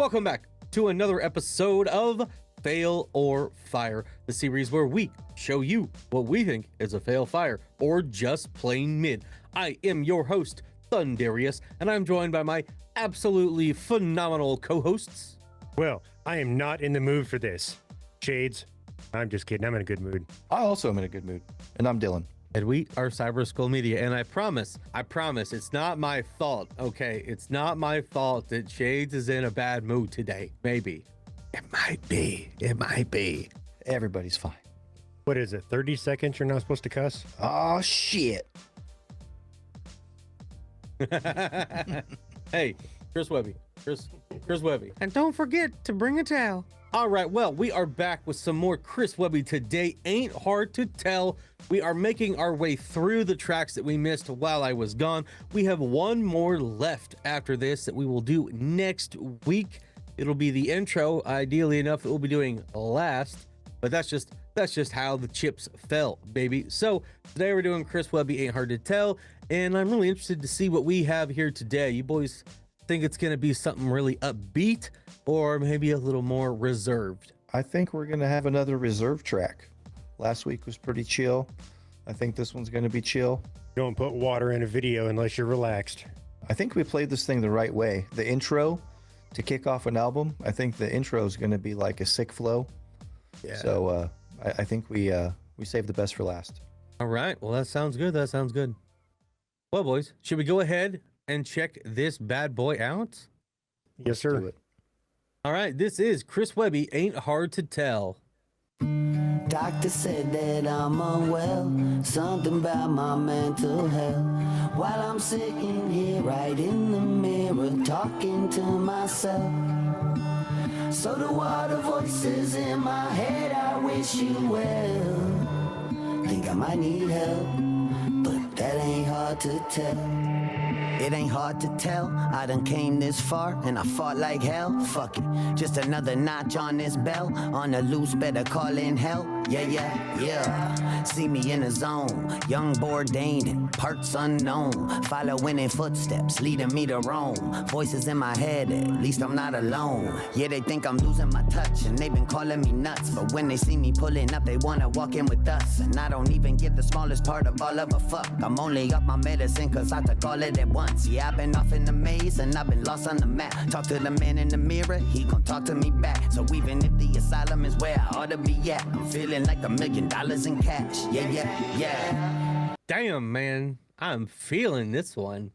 Welcome back to another episode of Fail or Fire, the series where we show you what we think is a fail fire or just plain mid. I am your host, Thundarius, and I'm joined by my absolutely phenomenal co-hosts. Well, I am not in the mood for this. Shades. I'm just kidding. I'm in a good mood. I also am in a good mood. And I'm Dylan. And we are Cyber Skull Media, and I promise, it's not my fault, okay? It's not my fault that Shades is in a bad mood today. Maybe. It might be. Everybody's fine. What is it? 30 seconds you're not supposed to cuss? Oh, shit. Hey, Chris Webby. Chris Webby. And don't forget to bring a towel. All right, well, we are back with some more Chris Webby today. Ain't hard to tell. We are making our way through the tracks that we missed while I was gone. We have one more left after this that we will do next week. It'll be the intro, ideally enough, that we'll be doing last, but that's just how the chips fell, baby. So today we're doing Chris Webby Ain't Hard to Tell, and I'm really interested to see what we have here today. You boys think it's going to be something really upbeat or maybe a little more reserved? I think we're going to have another reserve track. Last week was pretty chill. I think this one's going to be chill. Don't put water in a video unless you're relaxed. I think we played this thing the right way. The intro to kick off an album, I think the intro is going to be like a sick flow. Yeah. So I think we saved the best for last. All right. Well, that sounds good. Well, boys, should we go ahead and check this bad boy out? Yes, sir. All right, this is Chris Webby, Ain't Hard to Tell. Doctor said that I'm unwell, something about my mental health. While I'm sitting here right in the mirror, talking to myself. So the water voices in my head, I wish you well. Think I might need help, but that ain't hard to tell. It ain't hard to tell, I done came this far and I fought like hell. Fuck it, just another notch on this bell. On the loose, better call in help. Yeah. See me in a zone, young Bourdain and parts unknown. Following in footsteps, leading me to Rome. Voices in my head, at least I'm not alone. Yeah, they think I'm losing my touch and they've been calling me nuts. But when they see me pulling up, they wanna walk in with us. And I don't even give the smallest part of all of a fuck. I'm only off my medicine cause I took all of it at once. Yeah, I've been off in the maze and I've been lost on the map. Talk to the man in the mirror, he gon' talk to me back. So even if the asylum is where I ought to be at, I'm feeling like $1 million in cash. Yeah. Damn, man, I'm feeling this one.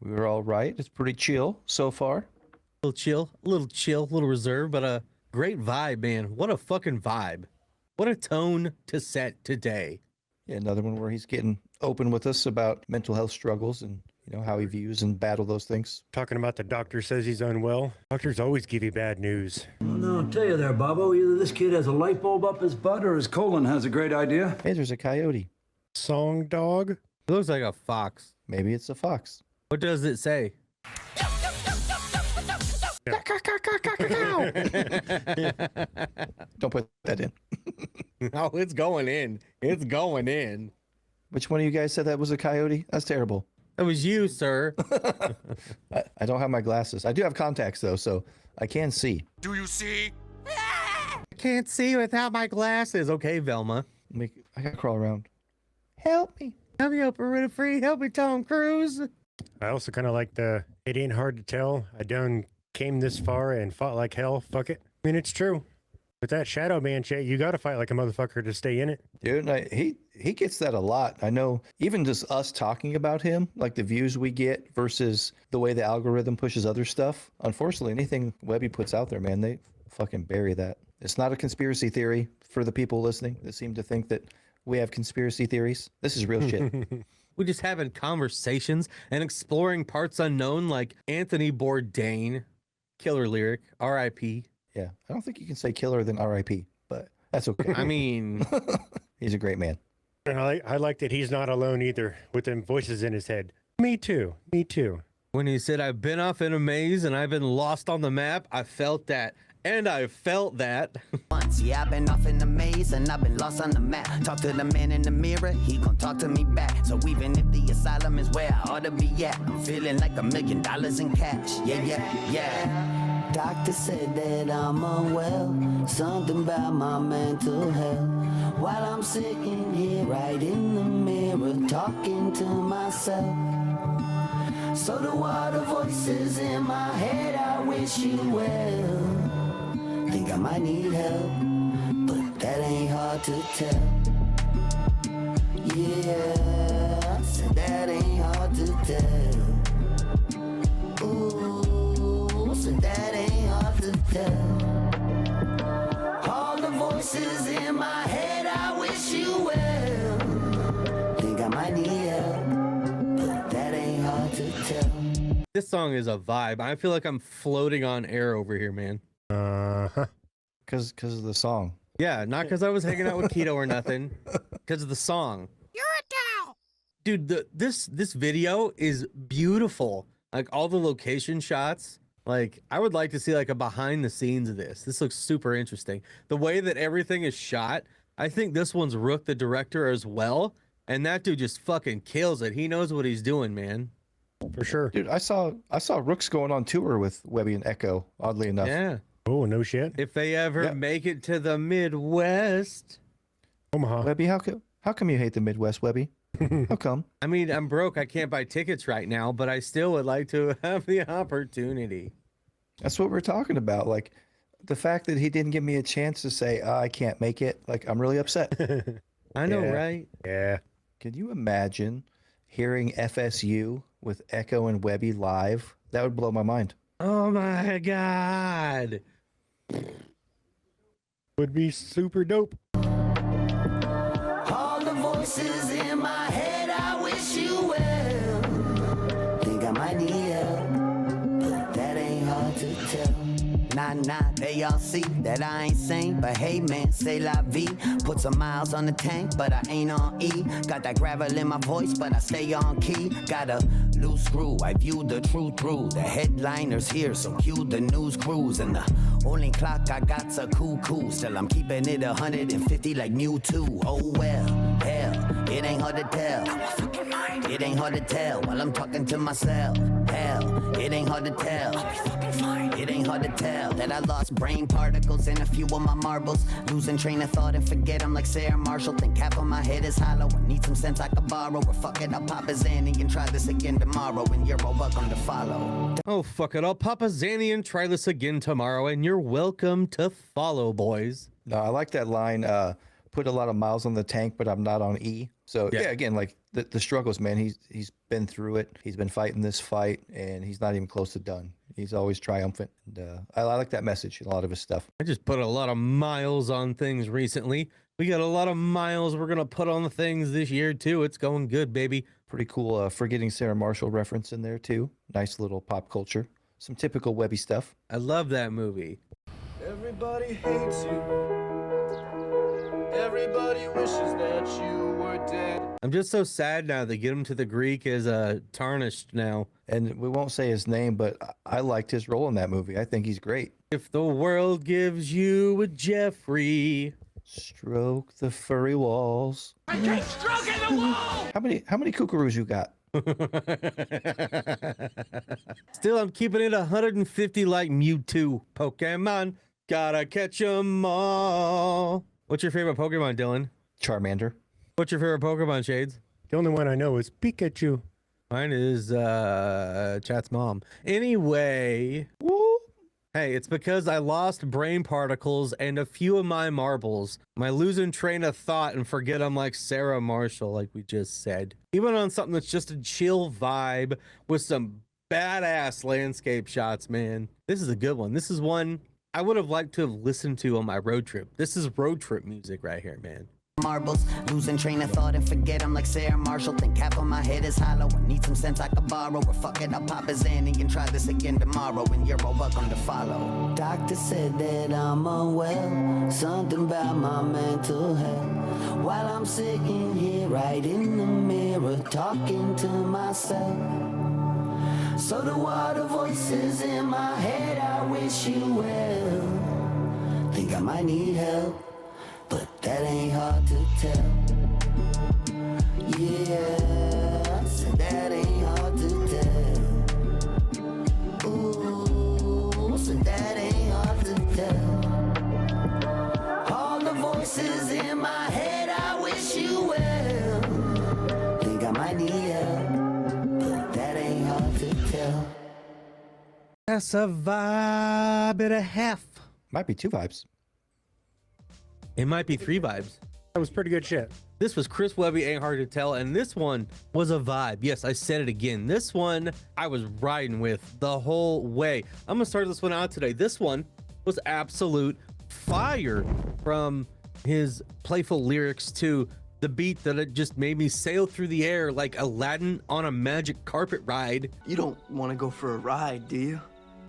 We were all right. It's pretty chill so far. A little chill, a little reserved, but a great vibe, man. What a fucking vibe. What a tone to set today. Yeah, another one where he's getting open with us about mental health struggles and how he views and battle those things. Talking about the doctor says he's unwell. Doctors always give you bad news. Well, no, I'll tell you there, Bobo. Either this kid has a light bulb up his butt or his colon has a great idea. Hey, there's a coyote. Song dog? It looks like a fox. Maybe it's a fox. What does it say? Don't put that in. Oh, it's going in. Which one of you guys said that was a coyote? That's terrible. That was you, sir. I don't have my glasses. I do have contacts, though, so I can see. Do you see? I can't see without my glasses. Okay, Velma. I gotta crawl around. Help me. Help me, Oprah Free. Help me, Tom Cruise. I also kind of like the, it ain't hard to tell. I done came this far and fought like hell. Fuck it. I mean, it's true. With that Shadow Man shit, you gotta fight like a motherfucker to stay in it. Dude, he gets that a lot. I know even just us talking about him, like the views we get versus the way the algorithm pushes other stuff. Unfortunately, anything Webby puts out there, man, they fucking bury that. It's not a conspiracy theory for the people listening that seem to think that we have conspiracy theories. This is real shit. We just having conversations and exploring parts unknown like Anthony Bourdain, killer lyric, R.I.P. Yeah, I don't think you can say killer than R.I.P., but that's okay. I mean, he's a great man. And I like that he's not alone either with them voices in his head. Me too. When he said, I've been off in a maze and I've been lost on the map, I felt that. And I felt that. Once, yeah, I've been off in the maze and I've been lost on the map. Talk to the man in the mirror, he gon' talk to me back. So even if the asylum is where I ought to be at, I'm feeling like $1 million in cash. Yeah. Doctor said that I'm unwell, something about my mental health. While I'm sitting here right in the mirror talking to myself. So the water voices in my head, I wish you well. Think I might need help, but that ain't hard to tell. Yeah, said that ain't hard to tell. Ooh, said that ain't hard to tell. All the voices in my head, I wish you well. Think I might need help, but that ain't hard to tell. This song is a vibe. I feel like I'm floating on air over here, man. Uh-huh. Because of the song. Yeah, not because I was hanging out with Keto or nothing. Because of the song. You're a cow. Dude, this video is beautiful. Like all the location shots. Like I would like to see like a behind the scenes of this. This looks super interesting. The way that everything is shot. I think this one's Rook, the director, as well. And that dude just fucking kills it. He knows what he's doing, man. For sure. Dude, I saw Rooks going on tour with Webby and Echo, oddly enough. Yeah. Oh, no shit. If they ever make it to the Midwest. Omaha. Webby, how come you hate the Midwest, Webby? How come? I mean, I'm broke. I can't buy tickets right now, but I still would like to have the opportunity. That's what we're talking about. Like the fact that he didn't give me a chance to say, I can't make it. Like, I'm really upset. I know, Yeah. right? Yeah. Can you imagine hearing FSU with Echo and Webby live? That would blow my mind. Oh my God. Would be super dope. All the voices in my head, I wish you well. Think I might need help, but that ain't hard to tell. Nah, they all see that I ain't sane. But hey man, say la vie. Put some miles on the tank, but I ain't on E. Got that gravel in my voice, but I stay on key. Got a loose screw, I view the truth through. The headliners here, so cue the news crews. And the only clock I got's a cuckoo. Still I'm keeping it 150 like Mewtwo. Oh well, hell, it ain't hard to tell. It ain't hard to tell while I'm talking to myself. Hell, it ain't hard to tell. It ain't hard to tell that I lost brain particles in a few of my marbles. Losing train of thought and forget I'm like Sarah Marshall. Think half of my head is hollow. I need some sense I can borrow. Or fuck it, I'll pop a Zanny and try this again tomorrow. And you're all welcome to follow. Oh, fuck it. I'll pop a Zanny and try this again tomorrow, and you're welcome to follow, boys. No, I like that line. Put a lot of miles on the tank, but I'm not on E. So yeah, again, like the struggles, man. He's been through it. He's been fighting this fight, and he's not even close to done. He's always triumphant. And I like that message in a lot of his stuff. I just put a lot of miles on things recently. We got a lot of miles we're going to put on the things this year, too. It's going good, baby. Pretty cool Forgetting Sarah Marshall reference in there, too. Nice little pop culture. Some typical Webby stuff. I love that movie. Everybody hates you. Everybody wishes that you were dead. I'm just so sad now they get him to the Greek as tarnished now. And we won't say his name, but I liked his role in that movie. I think he's great. If the world gives you a Jeffrey. Stroke the furry walls. I keep stroking the wall! How many kookaroos you got? Still, I'm keeping it 150 like Mewtwo. Pokemon, gotta catch 'em all. What's your favorite Pokemon, Dylan? Charmander. What's your favorite Pokemon, Shades? The only one I know is Pikachu. Mine is Chat's mom. Anyway, hey, it's because I lost brain particles and a few of my marbles. My losing train of thought and forget I'm like Sarah Marshall, like we just said. Even on something that's just a chill vibe with some badass landscape shots, man. This is a good one. This is one I would have liked to have listened to on my road trip. This is road trip music right here, man. Marbles, losing train of thought and forget I'm like Sarah Marshall. Think half of my head is hollow. I need some sense I can borrow. Or fuck it, I'll pop a Zanny and try this again tomorrow. And you're all welcome to follow. Doctor said that I'm unwell. Something about my mental health. While I'm sitting here right in the mirror talking to myself. So the water voices in my head, I wish you well. Think I might need help, but that ain't hard to tell. Yeah, so that ain't hard to tell. Ooh, so that That's a vibe and a half. Might be 2 vibes. It might be 3 vibes. That was pretty good shit. This was Chris Webby, Ain't Hard to Tell, and this one was a vibe. Yes, I said it again. This one I was riding with the whole way. I'm gonna start this one out today. This one was absolute fire, from his playful lyrics to the beat that it just made me sail through the air like Aladdin on a magic carpet ride. You don't want to go for a ride, do you?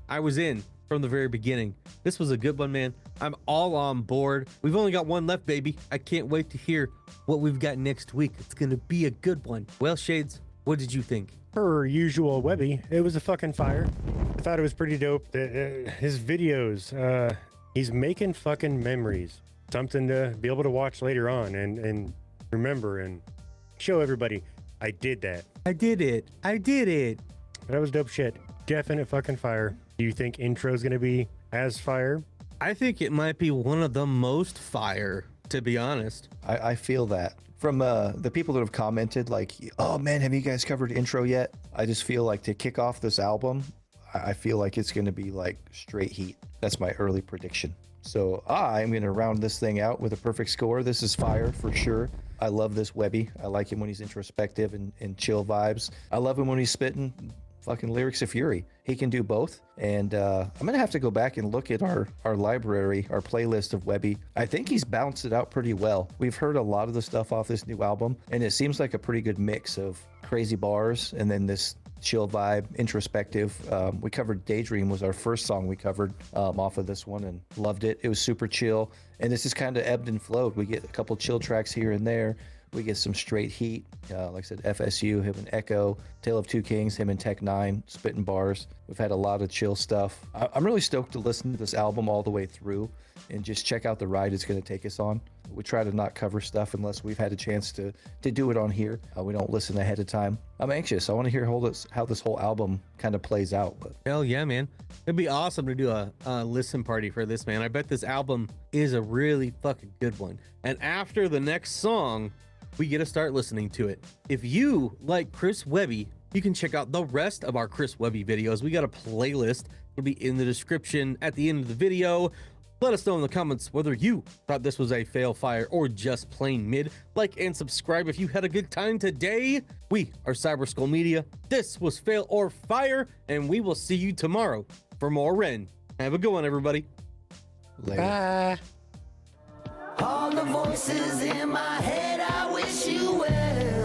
I was in from the very beginning. This was a good one, man. I'm all on board. We've only got one left, baby. I can't wait to hear what we've got next week. It's gonna be a good one. Well, Shades, what did you think? Per usual, Webby, it was a fucking fire. I thought it was pretty dope. His videos, he's making fucking memories. Something to be able to watch later on and remember and show everybody, I did that. I did it. I did it. That was dope shit. Definite fucking fire. Do you think intro's gonna be as fire? I think it might be one of the most fire, to be honest. I feel that. From the people that have commented, like, oh man, have you guys covered intro yet? I just feel like to kick off this album, I feel like it's going to be like straight heat. That's my early prediction. So I'm going to round this thing out with a perfect score. This is fire for sure. I love this Webby. I like him when he's introspective and chill vibes. I love him when he's spitting fucking lyrics of fury. He can do both. And I'm going to have to go back and look at our library, our playlist of Webby. I think he's balanced it out pretty well. We've heard a lot of the stuff off this new album, and it seems like a pretty good mix of crazy bars and then this chill vibe, introspective. We covered Daydream was our first song we covered off of this one, and loved it. It was super chill, and this is kind of ebbed and flowed. We get a couple chill tracks here and there. We get some straight heat, like I said, FSU, him and Echo, Tale of Two Kings, him and Tech Nine, spitting bars. We've had a lot of chill stuff. I'm really stoked to listen to this album all the way through and just check out the ride it's going to take us on. We try to not cover stuff unless we've had a chance to do it on here. We don't listen ahead of time. I'm anxious. I want to hear how this whole album kind of plays out. But Hell yeah, man. It'd be awesome to do a listen party for this, man. I bet this album is a really fucking good one. And after the next song, we get to start listening to it. If you like Chris Webby, you can check out the rest of our Chris Webby videos. We got a playlist. It'll be in the description at the end of the video. Let us know in the comments whether you thought this was a fail, fire, or just plain mid. Like and subscribe if you had a good time today. We are Cyber Skull Media. This was Fail or Fire, and we will see you tomorrow for more Ren. Have a good one, everybody. later. Bye. All the voices in my head, I wish you well.